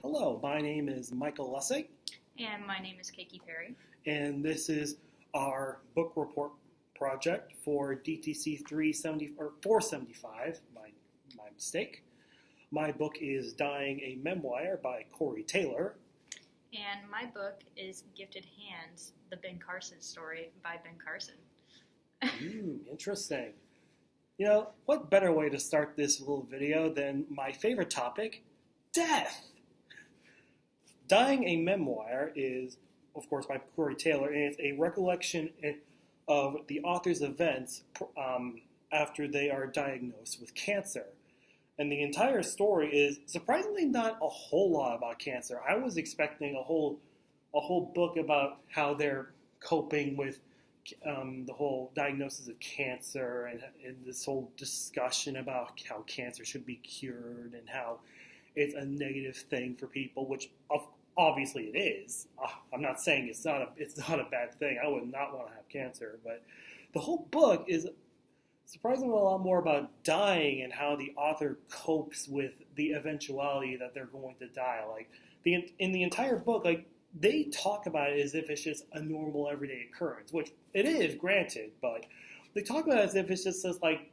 Hello, my name is Michael Lessig, And my name is Kaikee Perry. and this is our book report project for DTC 370 or 475. My mistake. My book is "Dying: A Memoir" by Corey Taylor. And my book is Gifted Hands, the Ben Carson story by Ben Carson. Interesting. You know, what better way to start this little video than my favorite topic, death? Dying: A Memoir is, of course, by Corey Taylor, and it's a recollection of the author's events after they are diagnosed with cancer. And the entire story is surprisingly not a whole lot about cancer. I was expecting a whole book about how they're coping with the whole diagnosis of cancer and this whole discussion about how cancer should be cured and how it's a negative thing for people, which obviously it is. I'm not saying it's not a bad thing. I would not want to have cancer, but the whole book is surprisingly a lot more about dying and how the author copes with the eventuality that they're going to die. Like in the entire book, like they talk about it as if it's just a normal everyday occurrence, which it is, granted, but they talk about it as if it's just like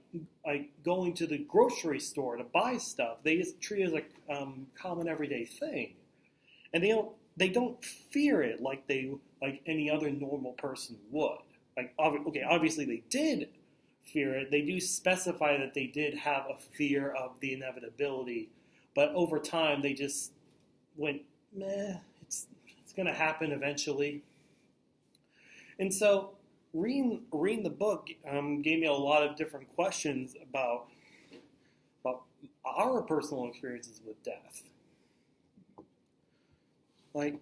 going to the grocery store to buy stuff. They just treat it as a common everyday thing, and they don't fear it like any other normal person would. Obviously they did fear it. They do specify that they did have a fear of the inevitability, but over time they just went, meh, it's going to happen eventually. And so reading the book gave me a lot of different questions about our personal experiences with death. Like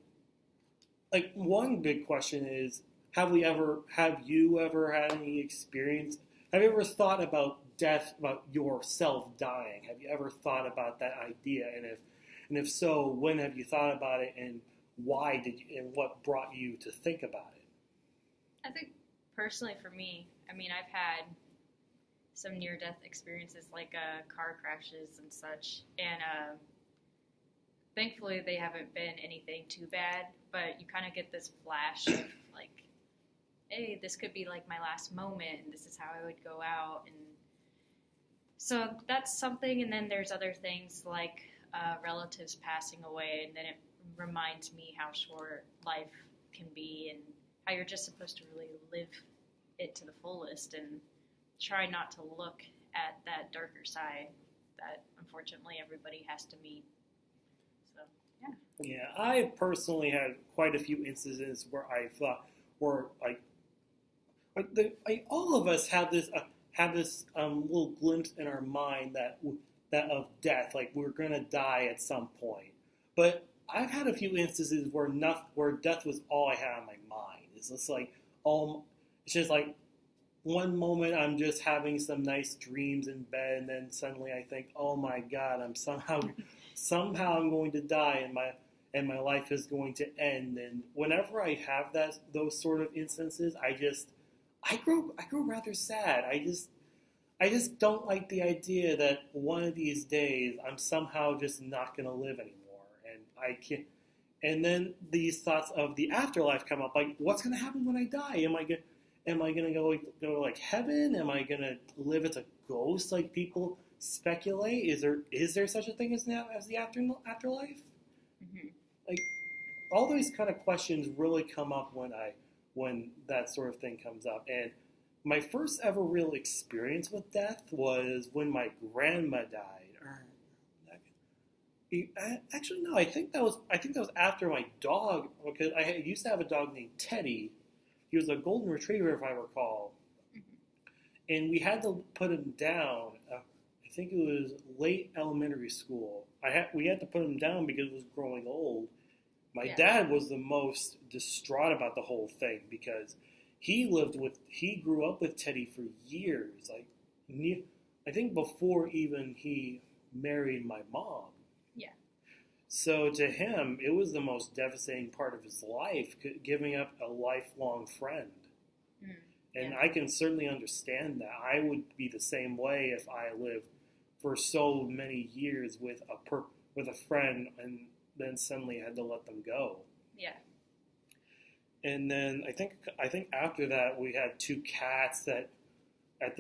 one big question is, have you ever had any experience? Have you ever thought about death, about yourself dying? Have you ever thought about that idea? And if so, when have you thought about it, and why did you, and what brought you to think about it? I think personally for me, I mean, I've had some near-death experiences like car crashes and such, and thankfully they haven't been anything too bad, but you kind of get this flash of like, hey, this could be like my last moment, and this is how I would go out. And so that's something. And then there's other things like relatives passing away, and then it reminds me how short life can be and how you're just supposed to really live it to the fullest and try not to look at that darker side that unfortunately everybody has to meet. So, yeah. Yeah, I personally had quite a few instances where I thought, all of us have this little glimpse in our mind that of death, like we're gonna die at some point. But I've had a few instances where death was all I had on my mind. It's just like it's just like one moment I'm just having some nice dreams in bed, and then suddenly I think, oh my God, I'm somehow I'm going to die, and my life is going to end. And whenever I have those sort of instances, I grow rather sad. I just don't like the idea that one of these days I'm somehow just not going to live anymore, and I can't. And then these thoughts of the afterlife come up, like what's going to happen when I die? Am I going to go to like heaven? Am I going to live as a ghost like people speculate? Is there such a thing as the afterlife? Mm-hmm. Like all those kind of questions really come up when that sort of thing comes up. And my first ever real experience with death was when my grandma died. Actually, no, I think that was after my dog, because I used to have a dog named Teddy. He was a golden retriever, if I recall. Mm-hmm. And we had to put him down. I think it was late elementary school. We had to put him down because he was growing old. My dad was the most distraught about the whole thing because he grew up with Teddy for years. Like, I think before even he married my mom. Yeah. So to him, it was the most devastating part of his life, giving up a lifelong friend. Mm, and I can certainly understand that. I would be the same way if I lived for so many years with a friend, and then suddenly had to let them go. Yeah. And then I think after that we had two cats that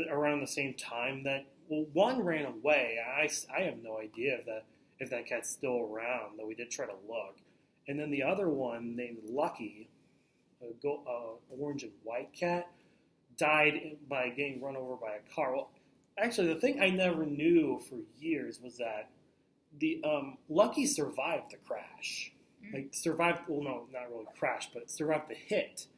around the same time that, well, one ran away. I have no idea if that cat's still around, though we did try to look. And then the other one named Lucky, orange and white cat, died by getting run over by a car. Well, actually, the thing I never knew for years was that the Lucky survived the crash. Like survived, well, no, not really crash, but survived the hit.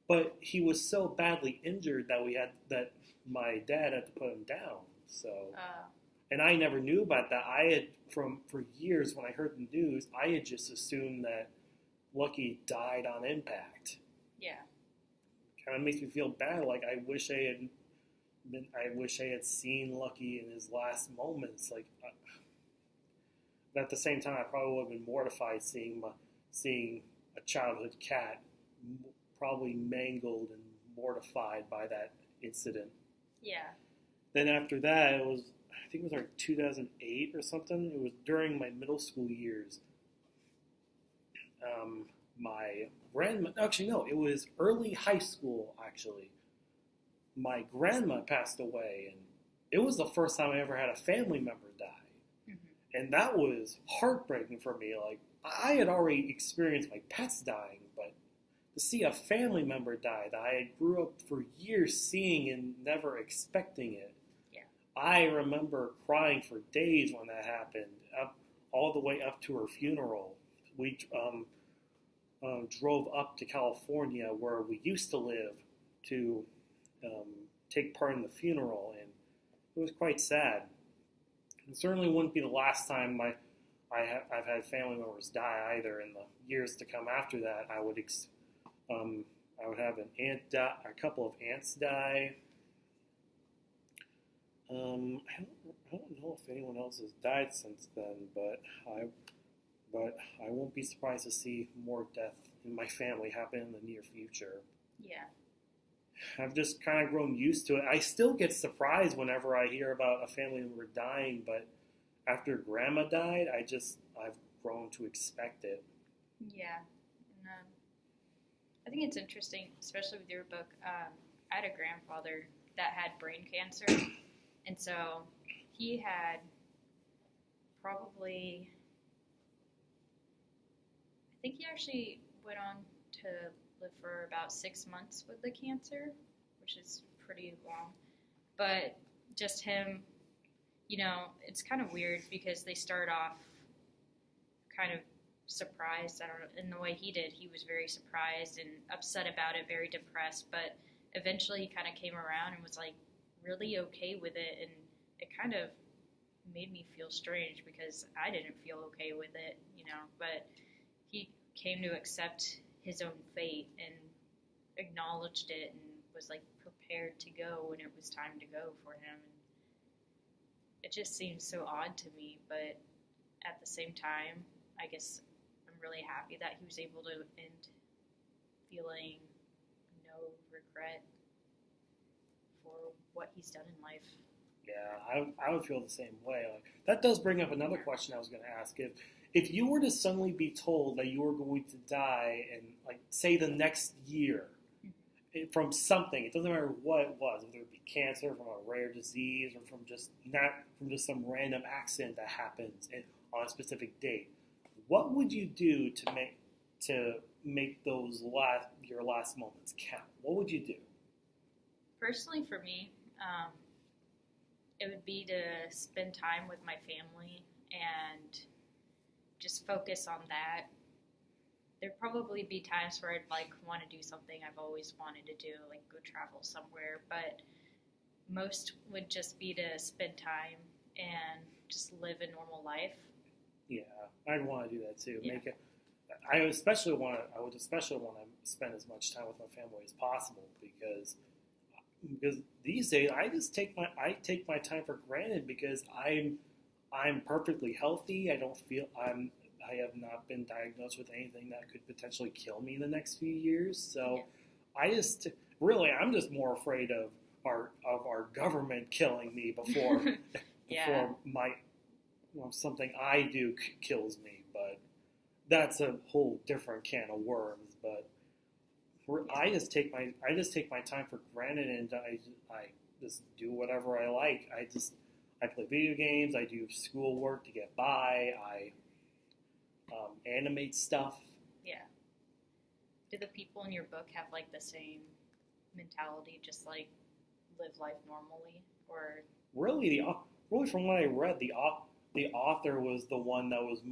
But he was so badly injured that my dad had to put him down. So, and I never knew about that. I had for years when I heard the news, I had just assumed that Lucky died on impact. Yeah. Kind of makes me feel bad. Like I wish I had seen Lucky in his last moments. Like, but at the same time, I probably would have been mortified seeing a childhood cat probably mangled and mortified by that incident. Yeah. Then after that, I think it was like 2008 or something. It was during my middle school years. My grandma, actually no, it was early high school actually. My grandma passed away, and it was the first time I ever had a family member die. Mm-hmm. And that was heartbreaking for me. Like, I had already experienced my pets dying, but to see a family member die that I grew up for years seeing and never expecting it. Yeah. I remember crying for days when that happened, all the way up to her funeral. We drove up to California, where we used to live, to take part in the funeral, and it was quite sad. It certainly wouldn't be the last time I've had family members die either. In the years to come after that, I would have a couple of aunts die. I don't know if anyone else has died since then, but I won't be surprised to see more death in my family happen in the near future. Yeah. I've just kind of grown used to it. I still get surprised whenever I hear about a family member dying, but after Grandma died, I've grown to expect it. Yeah. And, I think it's interesting, especially with your book. I had a grandfather that had brain cancer, and so he had probably, I think he actually went on to live for about 6 months with the cancer, which is pretty long. But just him, it's kind of weird because they start off kind of surprised. I don't know, in the way he did, he was very surprised and upset about it, very depressed. But eventually he kind of came around and was like really okay with it, and it kind of made me feel strange because I didn't feel okay with it, but he came to accept his own fate and acknowledged it and was like prepared to go when it was time to go for him. And it just seems so odd to me, but at the same time, I guess I'm really happy that he was able to end feeling no regret for what he's done in life. Yeah, I would feel the same way. Like, that does bring up another question I was going to ask. If you were to suddenly be told that you were going to die in, like, say, the next year from something, it doesn't matter what it was, whether it be cancer, from a rare disease, or from just some random accident that happens on a specific date, what would you do to make your last moments count? What would you do? Personally, for me, it would be to spend time with my family and just focus on that. There'd probably be times where I'd want to do something I've always wanted to do, like go travel somewhere, but most would just be to spend time and just live a normal life. Yeah, I'd want to do that too. Yeah. I would especially want to spend as much time with my family as possible because these days I take my time for granted because I'm perfectly healthy. I have not been diagnosed with anything that could potentially kill me in the next few years. So yeah. I'm just more afraid of our government killing me yeah. before something I do kills me. But that's a whole different can of worms. But I just take my time for granted, and I just do whatever I like. I play video games. I do schoolwork to get by. I animate stuff. Yeah. Do the people in your book have like the same mentality, just like live life normally, or Really, from what I read, the author was the one that was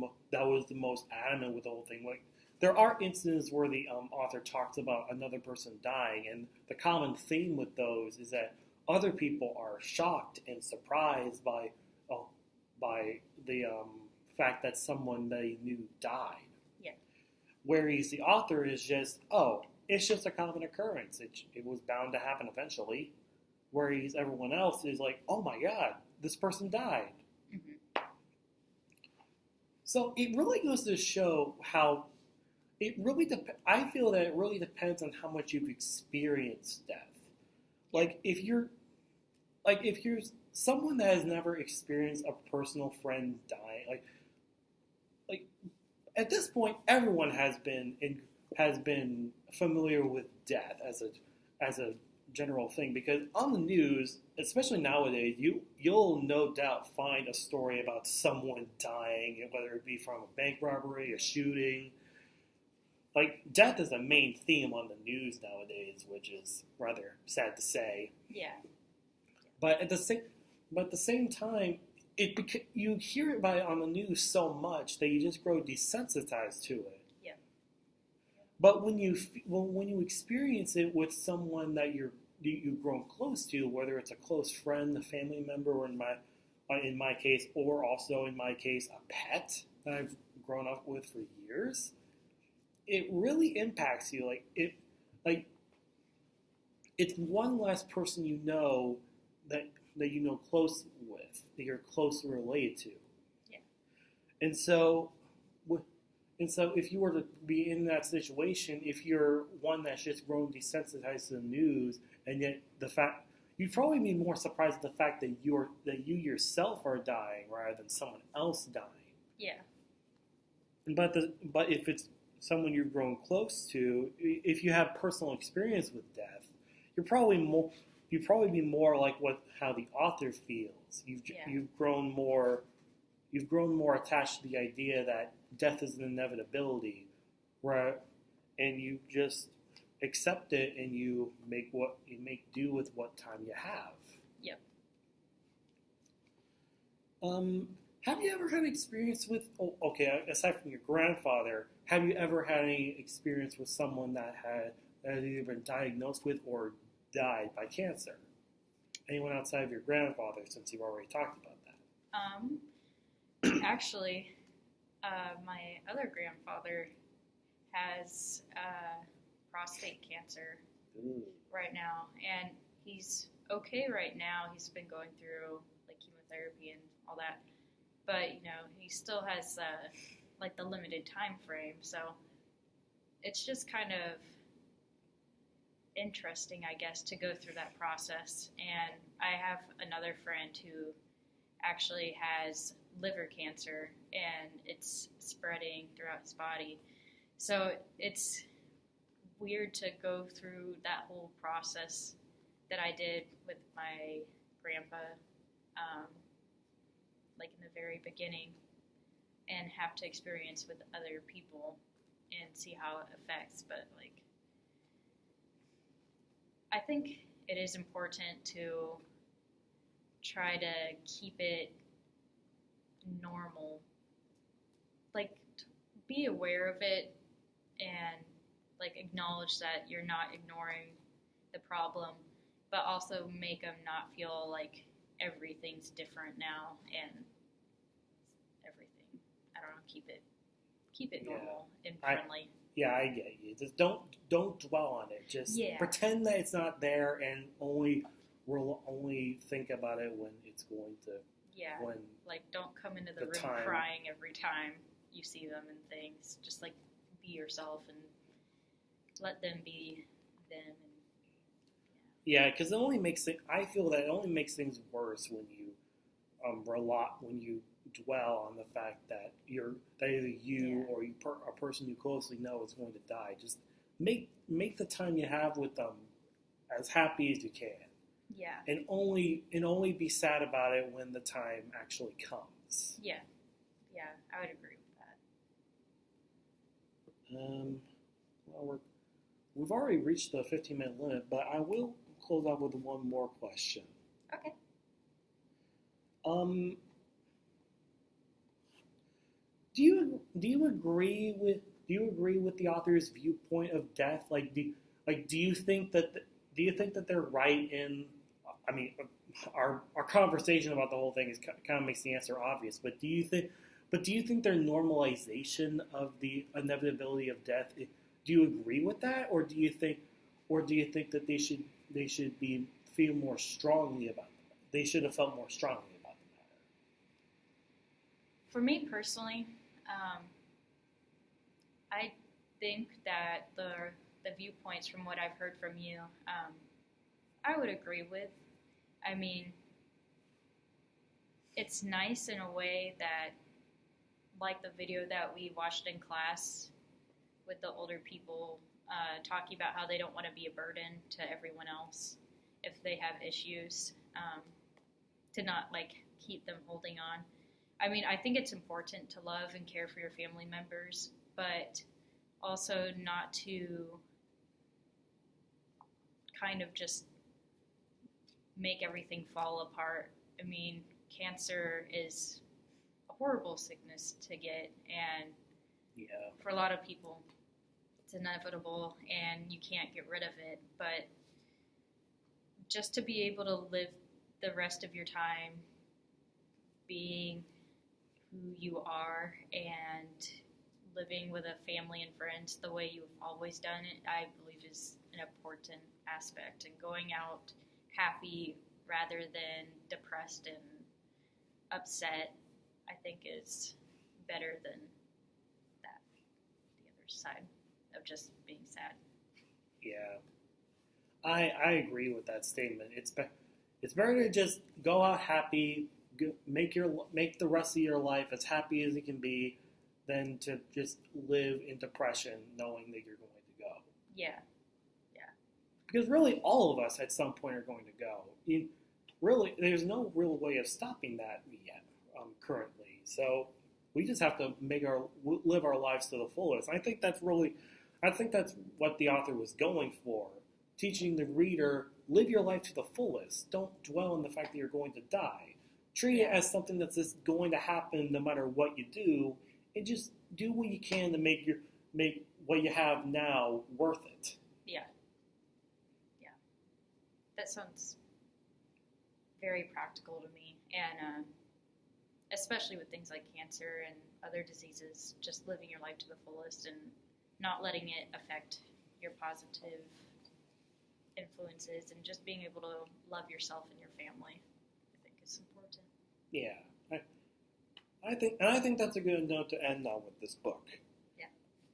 the most adamant with the whole thing. Like, there are instances where the author talks about another person dying, and the common theme with those is that other people are shocked and surprised by the fact that someone they knew died. Yeah. Whereas the author is just, it's just a common occurrence. It was bound to happen eventually. Whereas everyone else is like, oh my God, this person died. Mm-hmm. So it really goes to show how it really I feel that it really depends on how much you've experienced death. Like if you're someone that has never experienced a personal friend dying, like at this point, everyone has been familiar with death as a general thing, because on the news, especially nowadays, you'll no doubt find a story about someone dying, whether it be from a bank robbery, a shooting. Like, death is a main theme on the news nowadays, which is rather sad to say. Yeah. But at the same time, you hear about it on the news so much that you just grow desensitized to it. Yeah. But when you experience it with someone that you've grown close to, whether it's a close friend, a family member, or in my case, or also in my case, a pet that I've grown up with for years, it really impacts you. It's one less person you know that you know close with, that you're closely related to. Yeah. And so if you were to be in that situation, if you're one that's just grown desensitized to the news, and yet you'd probably be more surprised at the fact that you yourself are dying rather than someone else dying. Yeah. But if it's someone you've grown close to, if you have personal experience with death, you'd probably be more like how the author feels. You've grown more attached to the idea that death is an inevitability, and you just accept it, and you make do with what time you have. Yep. Have you ever had experience with? Aside from your grandfather, have you ever had any experience with someone that had either been diagnosed with or died by cancer? Anyone outside of your grandfather, since you've already talked about that? Actually, my other grandfather has prostate cancer right now, and he's okay right now. He's been going through like chemotherapy and all that, but he still has like the limited time frame. So it's just kind of interesting, I guess, to go through that process. And I have another friend who actually has liver cancer, and it's spreading throughout his body. So it's weird to go through that whole process that I did with my grandpa, like in the very beginning, and have to experience with other people and see how it affects. But I think it is important to try to keep it normal. Be aware of it and acknowledge that you're not ignoring the problem, but also make them not feel like everything's different now and everything. I don't know, keep it normal and friendly. I get you. Just don't dwell on it. Just pretend that it's not there, and we'll only think about it when it's going to. Yeah. Don't come into the room crying every time you see them and things. Just be yourself and let them be them. And, because I feel that it only makes things worse when you dwell on the fact that either you or a person you closely know is going to die. Just make the time you have with them as happy as you can. Yeah. And only be sad about it when the time actually comes. Yeah. Yeah, I would agree with that. Well, we've already reached the 15-minute limit, but I will close out with one more question. Okay. Do you agree with the author's viewpoint of death? Do you think that they're right in? I mean, our conversation about the whole thing kind of makes the answer obvious. But do you think their normalization of the inevitability of death? Do you agree with that, or do you think that they should feel more strongly about it? They should have felt more strongly about the matter. For me personally, I think that the viewpoints from what I've heard from you, I would agree with. I mean, it's nice in a way that, like the video that we watched in class with the older people talking about how they don't want to be a burden to everyone else if they have issues, to not keep them holding on. I mean, I think it's important to love and care for your family members, but also not to kind of just make everything fall apart. I mean, cancer is a horrible sickness to get, and for a lot of people, it's inevitable, and you can't get rid of it. But just to be able to live the rest of your time being who you are and living with a family and friends the way you've always done it, I believe is an important aspect. And going out happy rather than depressed and upset, I think is better than that, the other side of just being sad. Yeah, I agree with that statement. It's better to just go out happy, make the rest of your life as happy as it can be, than to just live in depression knowing that you're going to go. Yeah. Because really, all of us at some point are going to go. Really, there's no real way of stopping that yet, currently. So we just have to live our lives to the fullest. I think that's what the author was going for, teaching the reader, live your life to the fullest. Don't dwell on the fact that you're going to die. Treat it as something that's just going to happen no matter what you do, and just do what you can to make what you have now worth it. Yeah. That sounds very practical to me, and especially with things like cancer and other diseases, just living your life to the fullest and not letting it affect your positive influences, and just being able to love yourself and your family, I think is important. Yeah, I think that's a good note to end on with this book. Yeah.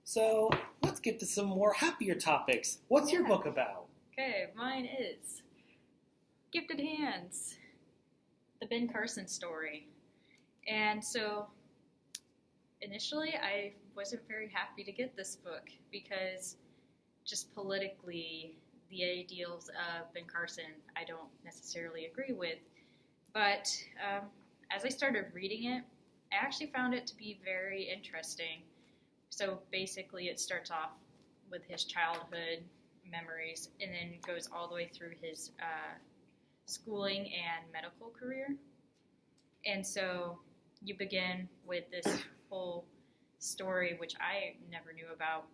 So let's get to some more happier topics. What's your book about? Okay, mine is Gifted Hands, the Ben Carson story. And so initially I wasn't very happy to get this book because just politically the ideals of Ben Carson I don't necessarily agree with. But as I started reading it, I actually found it to be very interesting. So basically it starts off with his childhood memories and then goes all the way through his schooling and medical career. And so you begin with this whole story, which I never knew about.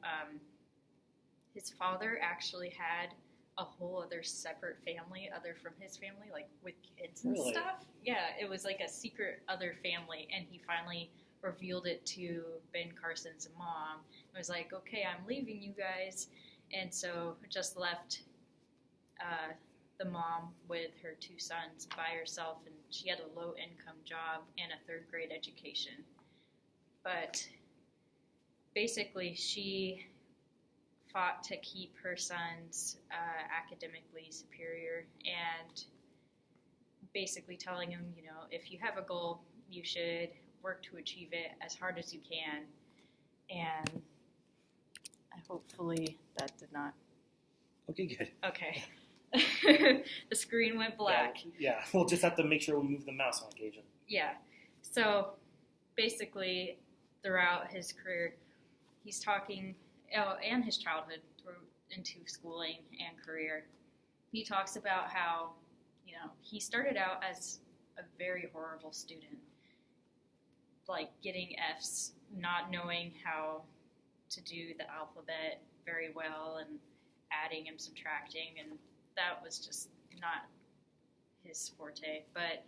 His father actually had a whole other separate family other from his family, like with kids and stuff. Yeah, it was like a secret other family, and he finally revealed it to Ben Carson's mom. It was like, okay, I'm leaving you guys. And so just left the mom with her two sons by herself, and she had a low-income job and a third-grade education. But basically, she fought to keep her sons academically superior, and basically telling him, if you have a goal, you should work to achieve it as hard as you can. And hopefully that did not. Okay, good. Okay. The screen went black. Yeah, we'll just have to make sure we move the mouse on occasion. Yeah. So basically, throughout his career, he's talking, and his childhood through into schooling and career, he talks about how, he started out as a very horrible student, like getting F's, not knowing how to do the alphabet very well, and adding and subtracting, and that was just not his forte. But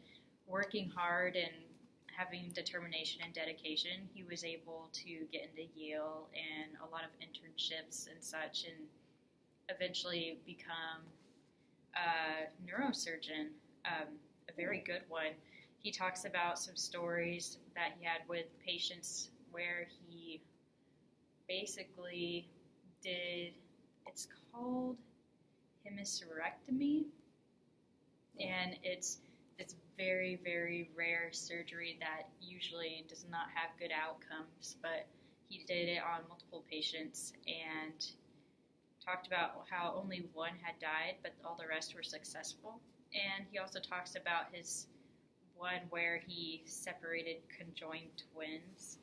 working hard and having determination and dedication, he was able to get into Yale and a lot of internships and such, and eventually become a neurosurgeon, a very good one. He talks about some stories that he had with patients where he basically did, it's called hemispherectomy, and it's very, very rare surgery that usually does not have good outcomes, but he did it on multiple patients and talked about how only one had died, but all the rest were successful. And he also talks about his one where he separated conjoined twins.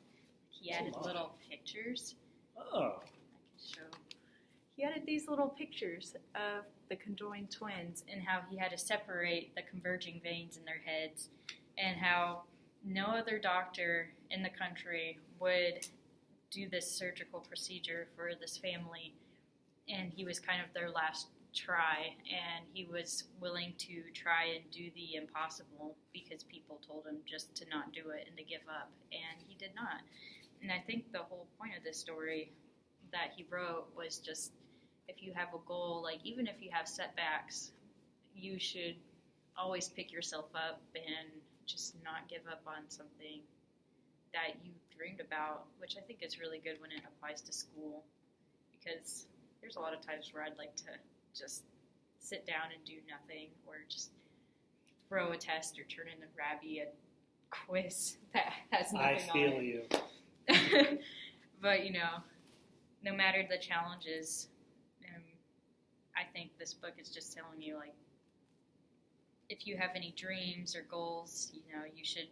He added little pictures. Oh. I can show. He added these little pictures of the conjoined twins and how he had to separate the converging veins in their heads, and how no other doctor in the country would do this surgical procedure for this family, and he was kind of their last try, and he was willing to try and do the impossible because people told him just to not do it and to give up, and he did not. And I think the whole point of this story that he wrote was just, if you have a goal, like even if you have setbacks, you should always pick yourself up and just not give up on something that you dreamed about, which I think is really good when it applies to school, because there's a lot of times where I'd like to just sit down and do nothing, or just throw a test or turn in a Rabby a quiz that has nothing on it. I feel you. But, no matter the challenges, I think this book is just telling you, like, if you have any dreams or goals, you should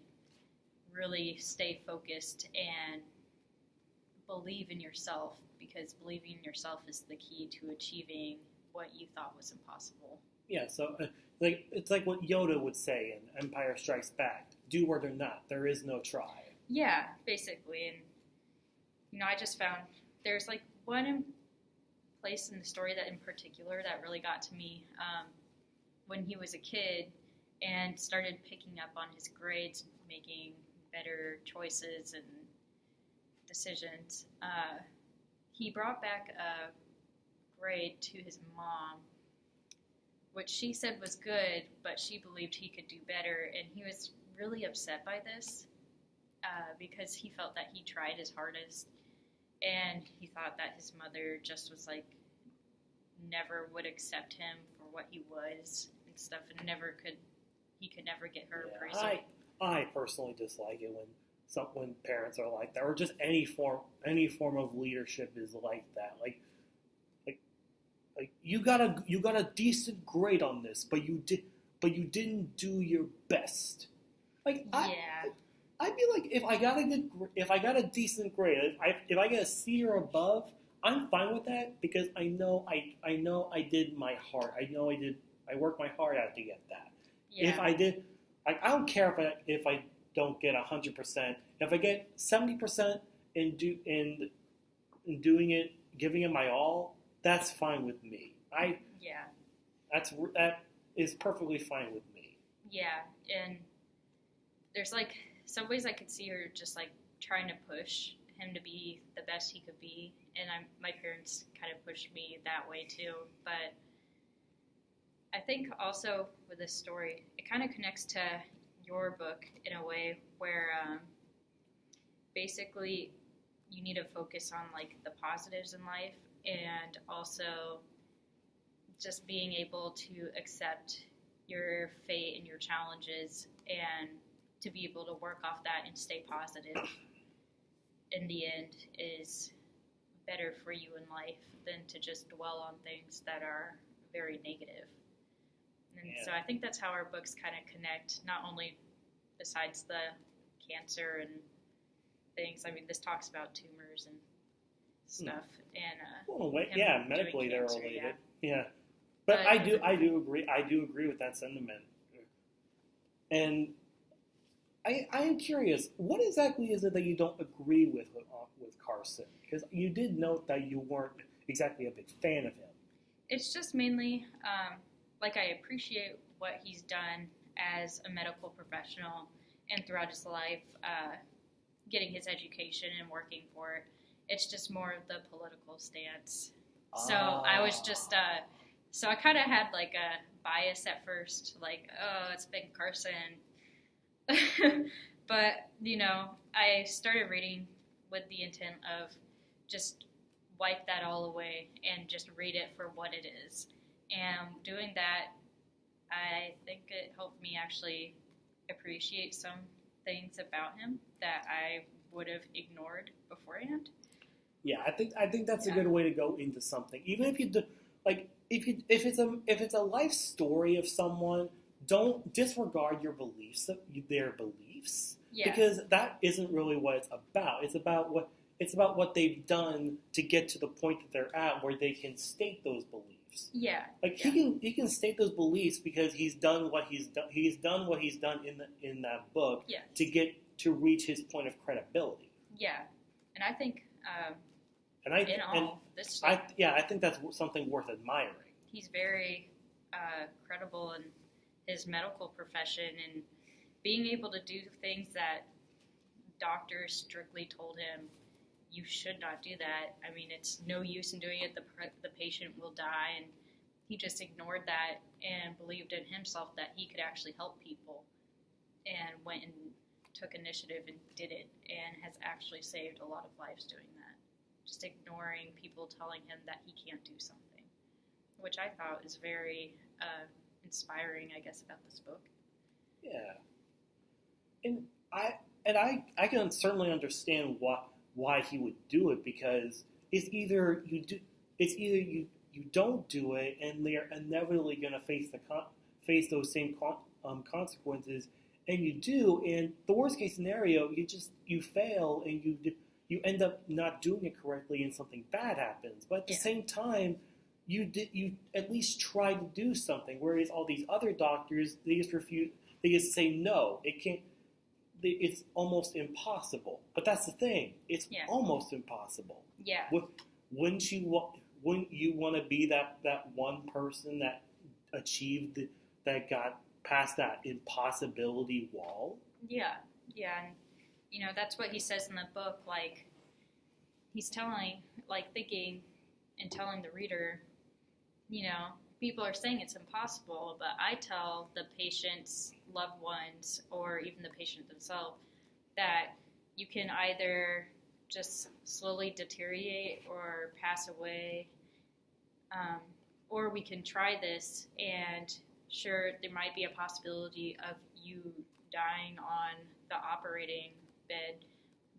really stay focused and believe in yourself, because believing in yourself is the key to achieving what you thought was impossible. Yeah, so it's like what Yoda would say in Empire Strikes Back: do or do not. There is no try. Yeah, basically. And, I just found there's, like, one place in the story that in particular that really got to me, when he was a kid and started picking up on his grades, making better choices and decisions. He brought back a grade to his mom, which she said was good, but she believed he could do better, and he was really upset by this because he felt that he tried his hardest, and he thought that his mother just was like, never would accept him for what he was and stuff, and he could never get her appraisal. I personally dislike it when parents are like that, or just any form of leadership is like that. Like you got a decent grade on this, but you didn't do your best. Like, I'd be like, if I got a decent grade, if I get a C or above, I'm fine with that, because I know I did my heart. I worked my heart out to get that. Yeah. If I did, I don't care if I don't get 100%. If I get 70% in doing it, giving it my all, that's fine with me. That is perfectly fine with me. Yeah, and there's, like, some ways I could see her just, like, trying to push him to be the best he could be, and my parents kind of pushed me that way too. But I think also with this story, it kind of connects to your book in a way where basically you need to focus on, like, the positives in life, and also just being able to accept your fate and your challenges, and to be able to work off that and stay positive in the end is better for you in life than to just dwell on things that are very negative. And so I think that's how our books kind of connect, not only besides the cancer and things. I mean, this talks about tumors and stuff. And medically they're cancer, related. Yeah. But I do agree. I do agree with that sentiment. And I am curious, what exactly is it that you don't agree with Carson? Because you did note that you weren't exactly a big fan of him. It's just mainly, I appreciate what he's done as a medical professional and throughout his life, getting his education and working for it. It's just more of the political stance. So I was just, so I kind of had like a bias at first, like, oh, it's Ben Carson. But, I started reading with the intent of just wipe that all away and just read it for what it is. And doing that, I think it helped me actually appreciate some things about him that I would have ignored beforehand. Yeah, I think that's a good way to go into something. Even if you do, if it's a life story of someone, don't disregard their beliefs, because that isn't really what it's about. It's about what they've done to get to the point that they're at, where they can state those beliefs. Yeah. He can state those beliefs because he's done what he's done. He's done what he's done in that book to reach his point of credibility. Yeah, and I think I think that's something worth admiring. He's very credible in his medical profession and being able to do things that doctors strictly told him you should not do that. I mean, it's no use in doing it. The patient will die, and he just ignored that and believed in himself that he could actually help people, and went and took initiative and did it, and has actually saved a lot of lives doing that. Just ignoring people telling him that he can't do something, which I thought was very inspiring, I guess, about this book. Yeah, and I can certainly understand why he would do it, because it's either you don't do it, and they're inevitably going to face those same consequences, and you do, and the worst case scenario, you fail and you end up not doing it correctly, and something bad happens. But at the same time, you at least try to do something. Whereas all these other doctors, they just refuse. They just say no. It can't. It's almost impossible. But that's the thing. It's almost impossible. Yeah. Wouldn't you want to be that one person that achieved that got past that impossibility wall? Yeah. Yeah. And, that's what he says in the book. Like, he's thinking and telling the reader, people are saying it's impossible, but I tell the patient's loved ones or even the patient themselves that you can either just slowly deteriorate or pass away, or we can try this, and sure, there might be a possibility of you dying on the operating bed,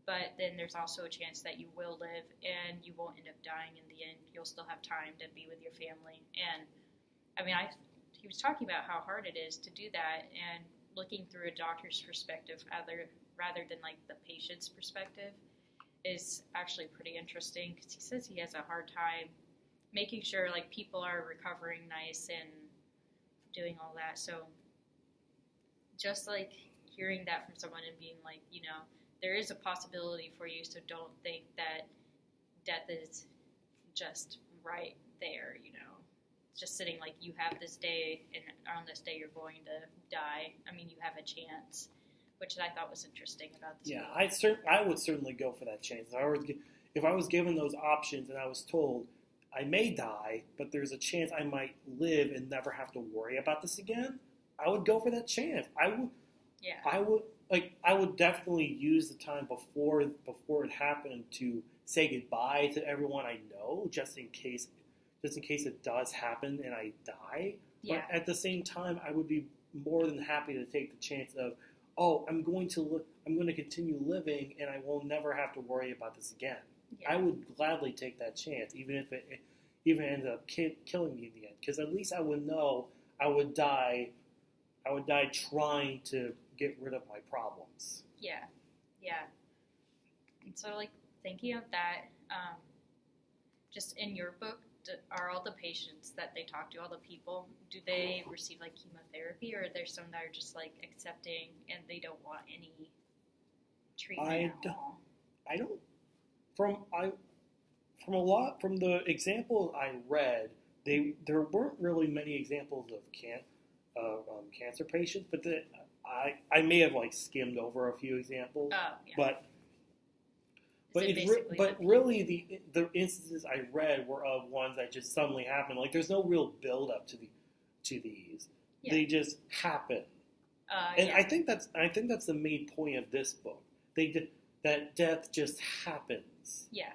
but then there's also a chance that you will live and you won't end up dying in the end. You'll still have time to be with your family. And I mean, he was talking about how hard it is to do that, and looking through a doctor's perspective rather than like the patient's perspective is actually pretty interesting, because he says he has a hard time making sure like people are recovering nice and doing all that. So just like hearing that from someone and being like, there is a possibility for you, so don't think that death is just right there, It's just sitting like you have this day, and on this day you're going to die. I mean, you have a chance, which I thought was interesting about this movie. I would certainly go for that chance. If I was given those options and I was told I may die, but there's a chance I might live and never have to worry about this again, I would go for that chance. I would definitely use the time before it happened to say goodbye to everyone I know, just in case it does happen and I die. Yeah. But at the same time, I would be more than happy to take the chance of, oh, I'm going to continue living, and I will never have to worry about this again. Yeah. I would gladly take that chance, even if it even ended up killing me in the end, because at least I would know I would die trying to get rid of my problems. Yeah. Yeah. And so, like, thinking of that, just in your book, are all the patients that they talk to, all the people, do they receive, like, chemotherapy, or are there some that are just, like, accepting and they don't want any treatment at all? I don't. From the examples I read, there weren't really many examples of cancer patients, but I may have like skimmed over a few examples. Oh, yeah. But really the instances I read were of ones that just suddenly happened. Like there's no real build up to these. Yeah. They just happen. And yeah. I think that's the main point of this book. That death just happens. Yeah.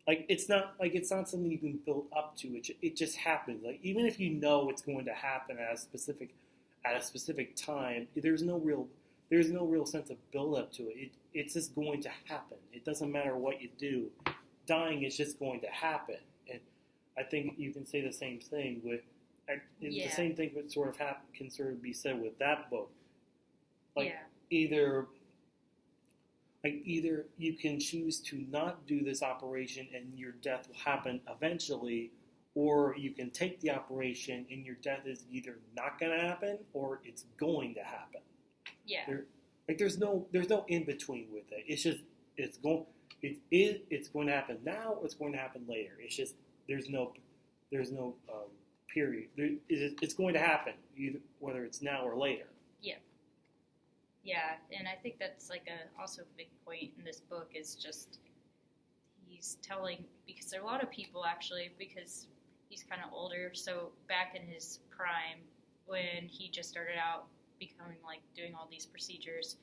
Like it's not something you can build up to. It just happens. Like even if you know it's going to happen at a specific time, there's no real sense of build up to it. It's just going to happen. It doesn't matter what you do. Dying is just going to happen. And I think you can say the same thing with the same thing would can sort of be said with that book. Like either you can choose to not do this operation and your death will happen eventually, or you can take the operation and your death is either not going to happen or it's going to happen. Yeah. There's no in between with it. It's just it's going to happen now or it's going to happen later. It's just there's no period. It's going to happen either whether it's now or later. Yeah. Yeah, and I think that's like also a big point in this book is just he's telling, because there are a lot of people actually, because he's kind of older, so back in his prime when he just started out becoming like doing all these procedures,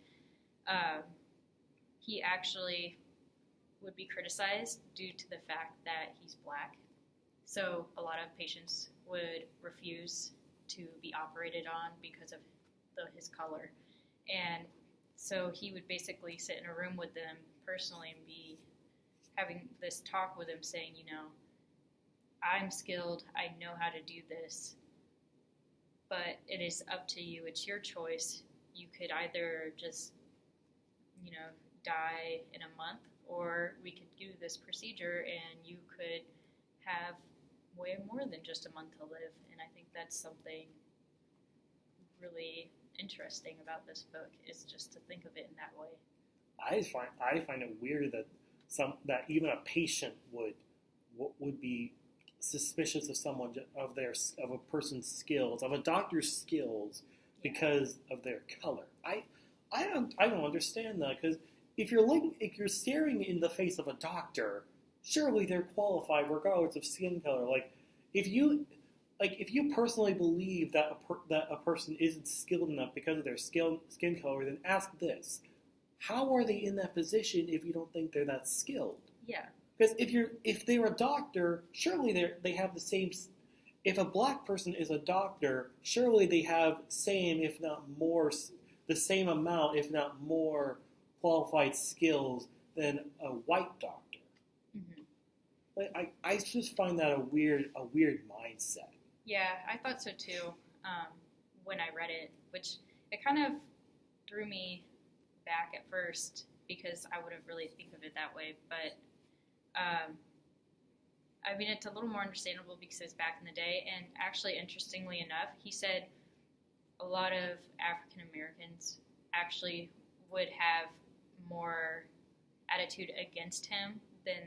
he actually would be criticized due to the fact that he's black. So a lot of patients would refuse to be operated on because of his color. And so he would basically sit in a room with them personally and be having this talk with them saying, I'm skilled, I know how to do this, but it is up to you. It's your choice. You could either just, die in a month, or we could do this procedure and you could have way more than just a month to live. And I think that's something really interesting about this book, is just to think of it in that way. I find it weird that even a patient would be suspicious of a person's skills, of a doctor's skills, because of their color. I don't understand that, because if you're staring in the face of a doctor, surely they're qualified regardless of skin color. Like if you personally believe that a person isn't skilled enough because of their skin color, then ask this: how are they in that position if you don't think they're that skilled? Yeah. Because if they're a doctor, surely they have the same. If a black person is a doctor, surely they have same, if not more, the same amount, if not more, qualified skills than a white doctor. Mm-hmm. But I just find that a weird mindset. Yeah, I thought so too when I read it, which it kind of threw me back at first because I wouldn't really think of it that way. But, it's a little more understandable because it's back in the day. And actually, interestingly enough, he said a lot of African Americans actually would have more attitude against him than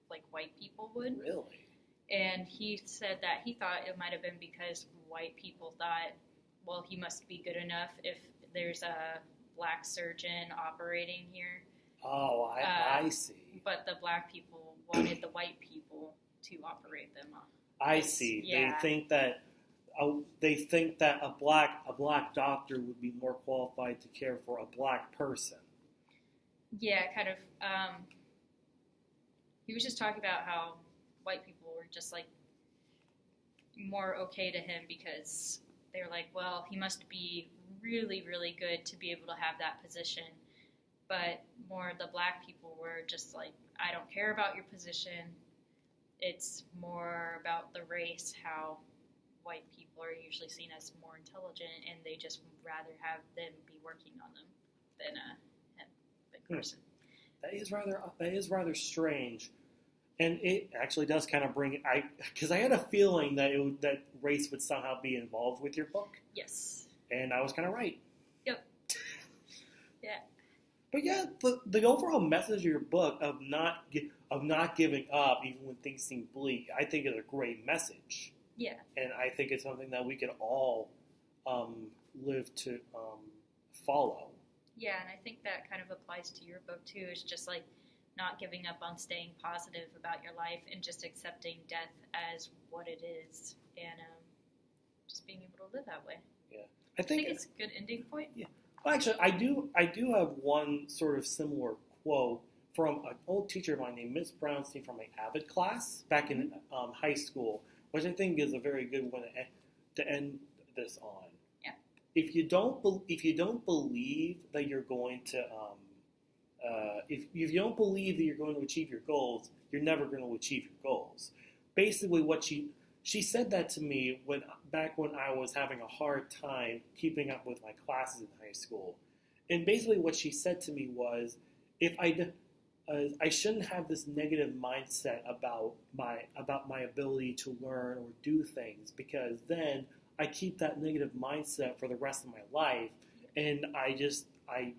like white people would. Really? And he said that he thought it might have been because white people thought, well, he must be good enough if there's a black surgeon operating here. Oh, I see. But the black people wanted the white people to operate them on. I see. Yeah. They think that a black doctor would be more qualified to care for a black person. Yeah, kind of. He was just talking about how white people were just like more okay to him because they were like, well, he must be really, really good to be able to have that position. But more the black people were just like, I don't care about your position. It's more about the race, how white people are usually seen as more intelligent, and they just would rather have them be working on them than a person. That is rather strange, and it actually does kind of bring because I had a feeling that race would somehow be involved with your book. Yes. And I was kind of right. Yep. Yeah. But yeah, the overall message of your book of not giving up even when things seem bleak, I think is a great message. Yeah. And I think it's something that we could all live to follow. Yeah, and I think that kind of applies to your book too. It's just like not giving up on staying positive about your life and just accepting death as what it is, and just being able to live that way. Yeah, I think it's a good ending point. Yeah. Well, actually, I do have one sort of similar quote from an old teacher of mine named Miss Brownstein from my Avid class back in high school, which I think is a very good one to end this on. Yeah. If you don't believe that you're going to if you don't believe that you're going to achieve your goals, you're never going to achieve your goals. Basically, what she said that to me back when I was having a hard time keeping up with my classes in high school. And basically what she said to me was, if I shouldn't have this negative mindset about my ability to learn or do things, because then I keep that negative mindset for the rest of my life, and I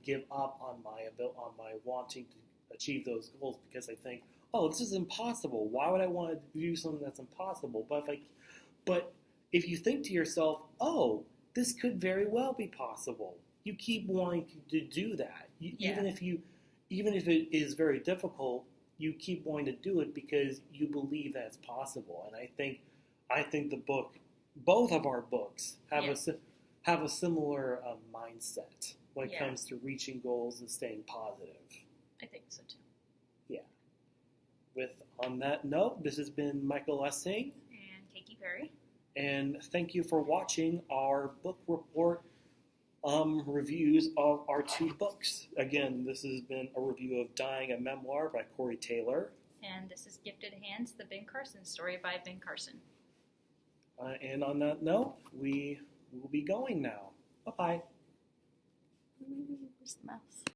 give up on my wanting to achieve those goals, because I think, oh, this is impossible. Why would I want to do something that's impossible? But if you think to yourself, oh, this could very well be possible, you keep wanting to do that. Even if it is very difficult, you keep wanting to do it because you believe that it's possible. And I think both of our books have a similar mindset when it comes to reaching goals and staying positive. I think so too. Yeah. On that note, this has been Michael Lessing and Kaikee Perry. And thank you for watching our book report reviews of our two books. Again, this has been a review of Dying, a Memoir by Corey Taylor. And this is Gifted Hands, the Ben Carson story by Ben Carson. And on that note, we will be going now. Bye-bye. Where's the mouse?